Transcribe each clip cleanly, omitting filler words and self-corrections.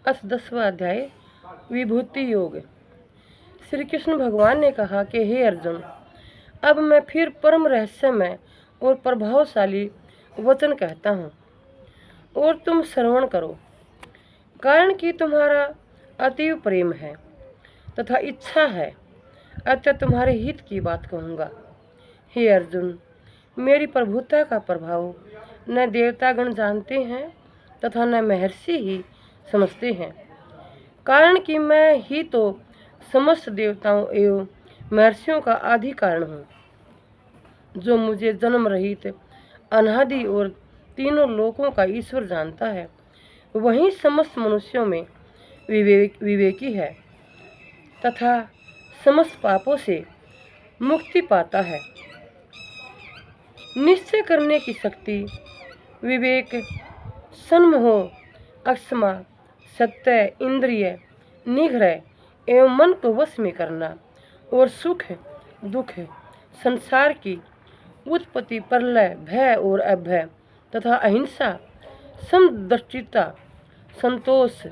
10वां अध्याय विभूति योग। श्री कृष्ण भगवान ने कहा कि हे अर्जुन, अब मैं फिर परम रहस्यमय और प्रभावशाली वचन कहता हूँ और तुम श्रवण करो। कारण कि तुम्हारा अतीव प्रेम है तथा इच्छा है, अतः तुम्हारे हित की बात कहूँगा। हे अर्जुन, मेरी प्रभुता का प्रभाव न देवतागण जानते हैं तथा न महर्षि ही समझते हैं। कारण कि मैं ही तो समस्त देवताओं एवं महर्षियों का आदि कारण हूँ। जो मुझे जन्म रहित अनादि और तीनों लोकों का ईश्वर जानता है, वही समस्त मनुष्यों में विवेकी है तथा समस्त पापों से मुक्ति पाता है। निश्चय करने की शक्ति, विवेक, सन्मोह, अक्षमा, सत्य, इंद्रिय निग्रह एवं मन को वश में करना और सुख दुख, संसार की उत्पत्ति, प्रलय, भय और अभय तथा अहिंसा, समदृष्टिता, संतोष,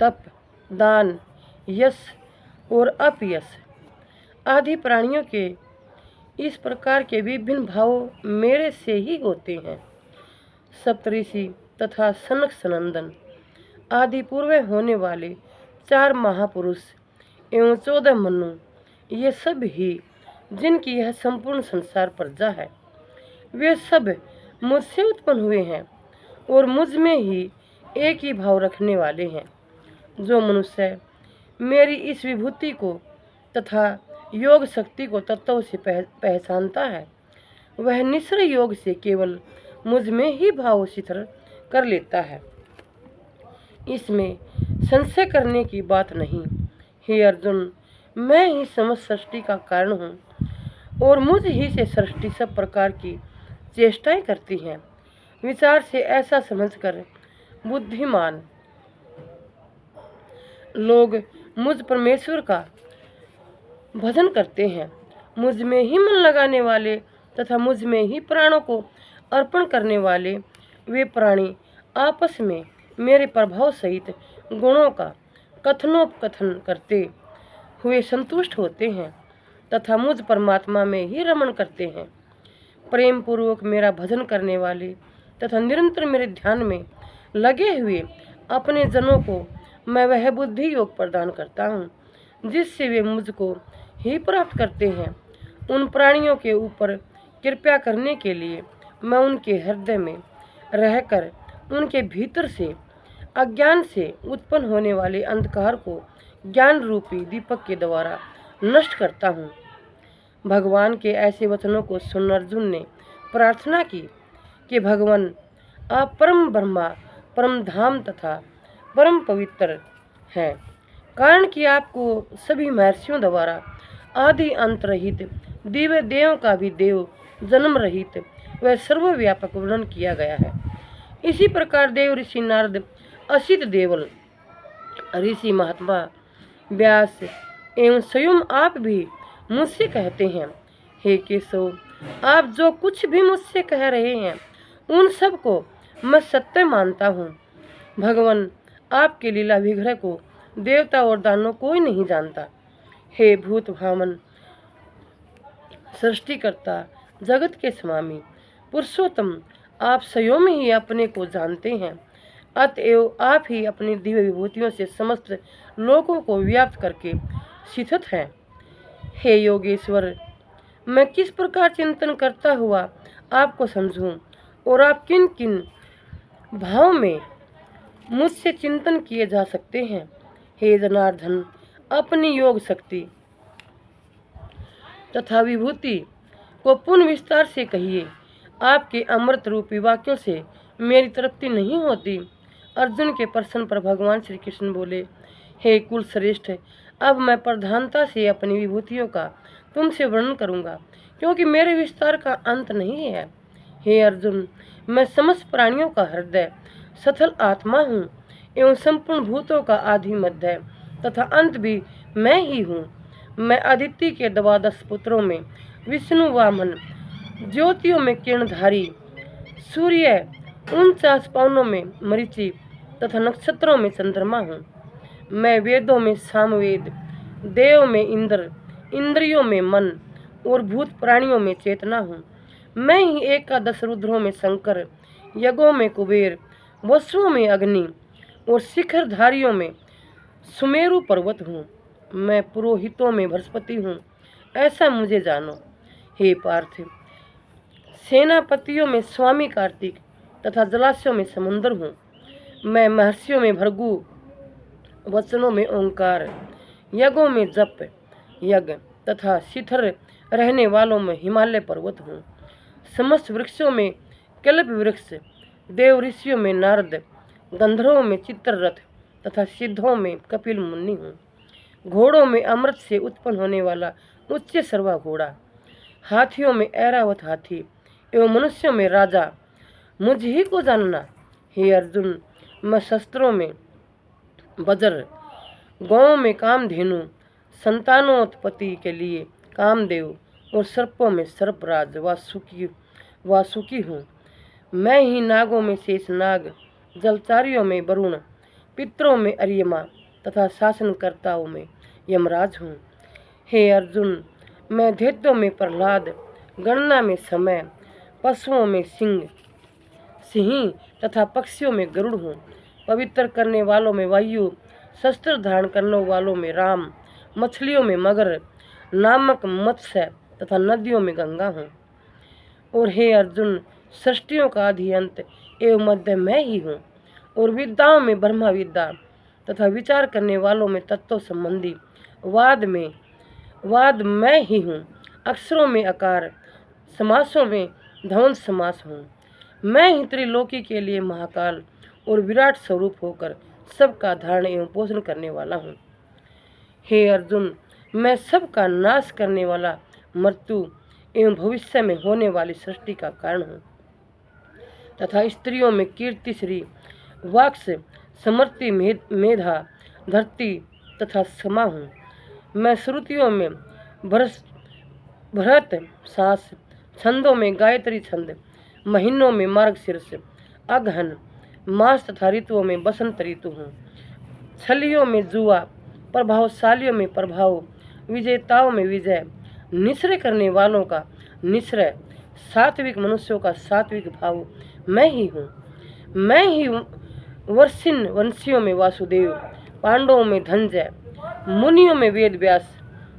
तप, दान, यश और अपयश आदि प्राणियों के इस प्रकार के विभिन्न भाव मेरे से ही होते हैं। सप्तऋषि तथा सनक सनंदन आदि पूर्व होने वाले 4 महापुरुष एवं 14 मनु, ये सब ही जिनकी यह संपूर्ण संसार प्रजा है, वे सब मुझसे उत्पन्न हुए हैं और मुझ में ही एक ही भाव रखने वाले हैं। जो मनुष्य मेरी इस विभूति को तथा योग शक्ति को तत्व से पहचानता है, वह निश्चय योग से केवल मुझ में ही भाव शिथिल कर लेता है। इसमें संशय करने की बात नहीं। हे अर्जुन, मैं ही समस्त सृष्टि का कारण हूँ और मुझ ही से सृष्टि सब प्रकार की चेष्टाएं करती हैं। विचार से ऐसा समझकर बुद्धिमान लोग मुझ परमेश्वर का भजन करते हैं। मुझ में ही मन लगाने वाले तथा मुझ में ही प्राणों को अर्पण करने वाले वे प्राणी आपस में मेरे प्रभाव सहित गुणों का कथनोपकथन करते हुए संतुष्ट होते हैं तथा मुझ परमात्मा में ही रमण करते हैं। प्रेम पूर्वक मेरा भजन करने वाले तथा निरंतर मेरे ध्यान में लगे हुए अपने जनों को मैं वह बुद्धि योग प्रदान करता हूँ जिससे वे मुझको ही प्राप्त करते हैं। उन प्राणियों के ऊपर कृपा करने के लिए मैं उनके हृदय में रहकर उनके भीतर से अज्ञान से उत्पन्न होने वाले अंधकार को ज्ञान रूपी दीपक के द्वारा नष्ट करता हूँ। भगवान के ऐसे वचनों को सुन अर्जुन ने प्रार्थना की कि भगवान, आप परम ब्रह्मा, परम धाम तथा परम पवित्र हैं। कारण कि आपको सभी महर्षियों द्वारा आदि अंत रहित, दिव्य देवों का भी देव, जन्म रहित वह सर्वव्यापक वर्णन किया गया है। इसी प्रकार देव ऋषि नारद, असित देवल, ऋषि महात्मा व्यास एवं स्वयं आप भी मुझसे कहते हैं, हे केशव, आप जो कुछ भी मुझसे कह रहे हैं उन सब को मैं सत्य मानता हूँ। भगवान, आपके लीला विग्रह को देवता और दानव कोई नहीं जानता। हे भूत भामन, सृष्टिकर्ता, जगत के स्वामी, पुरुषोत्तम, आप स्वयं ही अपने को जानते हैं। अतएव आप ही अपनी दिव्य विभूतियों से समस्त लोकों को व्याप्त करके स्थित हैं। हे योगेश्वर, मैं किस प्रकार चिंतन करता हुआ आपको समझूं और आप किन किन भाव में मुझसे चिंतन किए जा सकते हैं। हे जनार्दन, अपनी योग शक्ति तथा विभूति को पुनः विस्तार से कहिए। आपके अमृत रूपी वाक्यों से मेरी तृप्ति नहीं होती। अर्जुन के प्रश्न पर भगवान श्री कृष्ण बोले, हे कुल श्रेष्ठ, अब मैं प्रधानता से अपनी विभूतियों का तुमसे वर्णन करूंगा, क्योंकि मेरे विस्तार का अंत नहीं है। हे अर्जुन, मैं समस्त प्राणियों का हृदय, सथल आत्मा हूँ एवं संपूर्ण भूतों का आदि, मध्य तथा अंत भी मैं ही हूँ। मैं अदिति के 12 पुत्रों में विष्णु वामन, ज्योतियों में किरणधारी, सूर्य 49 पवनों में मरीचि तथा नक्षत्रों में चंद्रमा हूँ। मैं वेदों में सामवेद, देव में इंद्र, इंद्रियों में मन और भूत प्राणियों में चेतना हूँ। मैं ही एकादश रुद्रों में शंकर, यज्ञों में कुबेर, वसुओं में अग्नि और शिखरधारियों में सुमेरु पर्वत हूँ। मैं पुरोहितों में बृहस्पति हूँ, ऐसा मुझे जानो। हे पार्थ, सेनापतियों में स्वामी कार्तिक तथा जलाशयों में समुद्र हूँ। मैं महर्षियों में भृगु, वचनों में ओंकार, यज्ञों में जप यज्ञ तथा शिखर रहने वालों में हिमालय पर्वत हूँ। समस्त वृक्षों में कल्प वृक्ष, देव ऋषियों में नारद, गंधर्वों में चित्ररथ तथा सिद्धों में कपिल मुनि हूँ। घोड़ों में अमृत से उत्पन्न होने वाला उच्च सर्वा घोड़ा, हाथियों में ऐरावत हाथी एवं मनुष्यों में राजा, मुझ ही को जानना। हे अर्जुन, मैं शस्त्रों में वज्र, गौओं में कामधेनु, संतानोत्पत्ति के लिए कामदेव और सर्पों में सर्पराज वासुकी हूँ। मैं ही नागों में शेषनाग, जलचारियों में वरुण, पितरों में अर्यमा तथा शासनकर्ताओं में यमराज हूँ। हे अर्जुन, मैं दैत्यों में प्रहलाद, गणना में समय, पशुओं में सिंह तथा पक्षियों में गरुड़ हूँ। पवित्र करने वालों में वायु, शस्त्र धारण करने वालों में राम, मछलियों में मगर नामक मत्स्य तथा नदियों में गंगा हूँ। और हे अर्जुन, सृष्टियों का आदि अंत एवं मध्य मैं ही हूँ। और विद्याओं में ब्रह्मा विद्या तथा विचार करने वालों में तत्व संबंधी वाद मैं ही हूँ। अक्षरों में आकार, समासों में ध्वंस समास हूँ। मैं ही त्रिलोकी के लिए महाकाल और विराट स्वरूप होकर सबका धारण एवं पोषण करने वाला हूँ। हे अर्जुन, मैं सबका नाश करने वाला मृत्यु एवं भविष्य में होने वाली सृष्टि का कारण हूँ तथा स्त्रियों में कीर्ति, श्री, वाक्स, समृति, मेधा, धरती तथा क्षमा हूँ। मैं श्रुतियों में भरत सांस, छंदों में गायत्री छंद, महीनों में मार्गशीर्ष, अगहन मास तथा ऋतुओं में बसंत ऋतु हूँ। छलियों में जुआ, प्रभावशालियों में प्रभाव, विजेताओं में विजय, निश्रय करने वालों का निश्रय, सात्विक मनुष्यों का सात्विक भाव मैं ही हूँ। मैं ही वर्षिन वंशियों में वासुदेव, पांडवों में धनंजय, मुनियों में वेद व्यास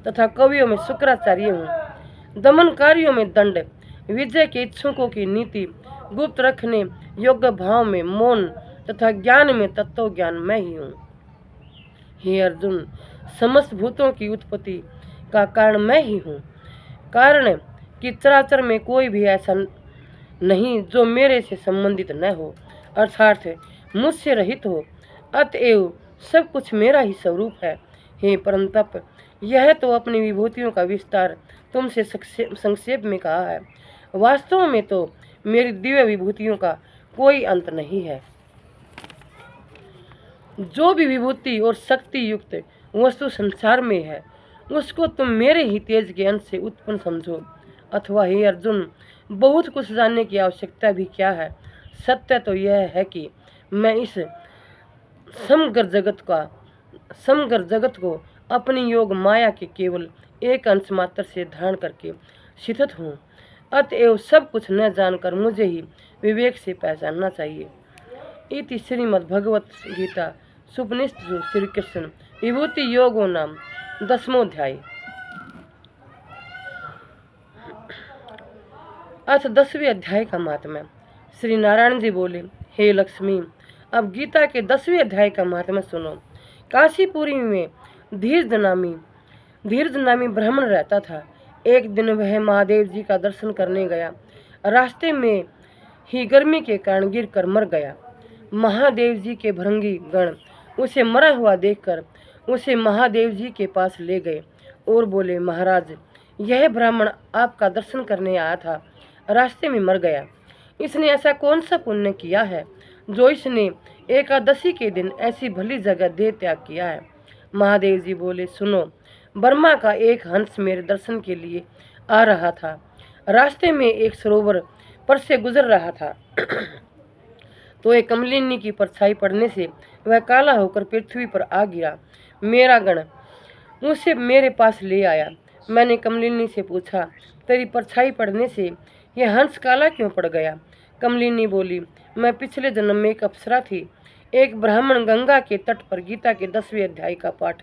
तथा कवियों में शुक्राचार्य हूँ। दमनकारियों में दंड, विजय के इच्छुकों की नीति, गुप्त रखने योग्य भाव में मौन तथा ज्ञान में तत्व ज्ञान मैं ही हूँ। हे अर्जुन, समस्त भूतों की उत्पत्ति का कारण मैं ही हूँ। कारण कि चराचर में कोई भी ऐसा नहीं जो मेरे से संबंधित न हो, अर्थात मुझसे रहित हो। अतएव सब कुछ मेरा ही स्वरूप है। हे परंतप, यह तो अपनी विभूतियों का विस्तार तुमसे संक्षेप में कहा है। वास्तव में तो मेरी दिव्य विभूतियों का कोई अंत नहीं है। जो भी विभूति और शक्ति युक्त वस्तु संसार में है, उसको तुम मेरे ही तेज के अंश से उत्पन्न समझो। अथवा हे अर्जुन, बहुत कुछ जानने की आवश्यकता भी क्या है। सत्य तो यह है कि मैं इस समग्र जगत को अपनी योग माया के केवल एक अंश मात्र से धारण करके स्थित हूँ। अतएव सब कुछ न जानकर मुझे ही विवेक से पहचानना चाहिए। इति श्रीमद्भगवत गीता सुपनिषत्सु श्री कृष्ण विभूति योगो नाम 10वां अध्याय। अथ 10वें अध्याय का महात्म्य। श्री नारायण जी बोले, हे लक्ष्मी, अब गीता के 10वें अध्याय का महात्म्य सुनो। काशीपुरी में धीरज नामी ब्राह्मण रहता था। एक दिन वह महादेव जी का दर्शन करने गया। रास्ते में ही गर्मी के कारण गिर कर मर गया। महादेव जी के भृंगी गण उसे मरा हुआ देखकर उसे महादेव जी के पास ले गए और बोले, महाराज, यह ब्राह्मण आपका दर्शन करने आया था, रास्ते में मर गया। इसने ऐसा कौन सा पुण्य किया है जो इसने एकादशी के दिन ऐसी भली जगह देह त्याग किया है। महादेव जी बोले, सुनो, बर्मा का एक हंस मेरे दर्शन के लिए आ रहा था। रास्ते में एक सरोवर पर से गुजर रहा था। तो एक कमलिनी की परछाई पड़ने से वह काला होकर पृथ्वी पर आ गिरा। मेरा गण उसे मेरे पास ले आया। मैंने कमलिनी से पूछा, तेरी परछाई पड़ने से यह हंस काला क्यों पड़ गया? कमलिनी बोली, मैं पिछले जन्म में एक अप्सरा थी। एक ब्राह्मण गंगा के तट पर गीता के 10वें अध्याय का पाठ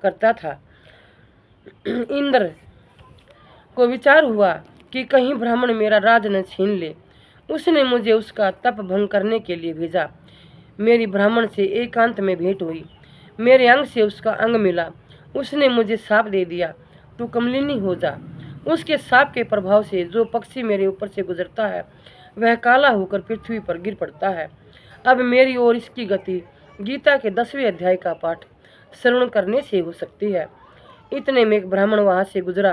करता था। इंद्र को विचार हुआ कि कहीं ब्राह्मण मेरा राज न छीन ले। उसने मुझे उसका तप भंग करने के लिए भेजा। मेरी ब्राह्मण से एकांत में भेंट हुई। मेरे अंग से उसका अंग मिला। उसने मुझे साप दे दिया, तू कमलिनी हो जा। उसके साप के प्रभाव से जो पक्षी मेरे ऊपर से गुजरता है वह काला होकर पृथ्वी पर गिर पड़ता है। अब मेरी और इसकी गति गीता के 10वें अध्याय का पाठ श्रवण करने से हो सकती है। इतने में एक ब्राह्मण वहां से गुजरा।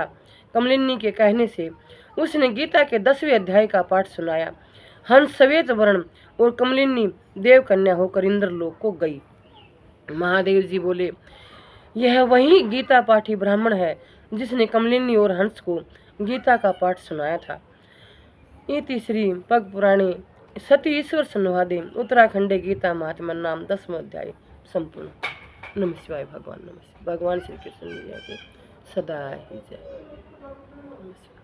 कमलिनी के कहने से उसने गीता के 10वें अध्याय का पाठ सुनाया। हंस श्वेत वर्ण और कमलिनी देव कन्या होकर इंद्रलोक को गई। महादेव जी बोले, यह वही गीता पाठी ब्राह्मण है जिसने कमलिनी और हंस को गीता का पाठ सुनाया था। इति श्री पग पुराणे सती ईश्वर संवादे उत्तराखंडे गीता महात्म्य नाम 10वां अध्याय संपूर्ण। नमः शिवाय। भगवान नमः शिवाय। भगवान श्री कृष्ण की जय। सदा ही जय। नमः शिवाय।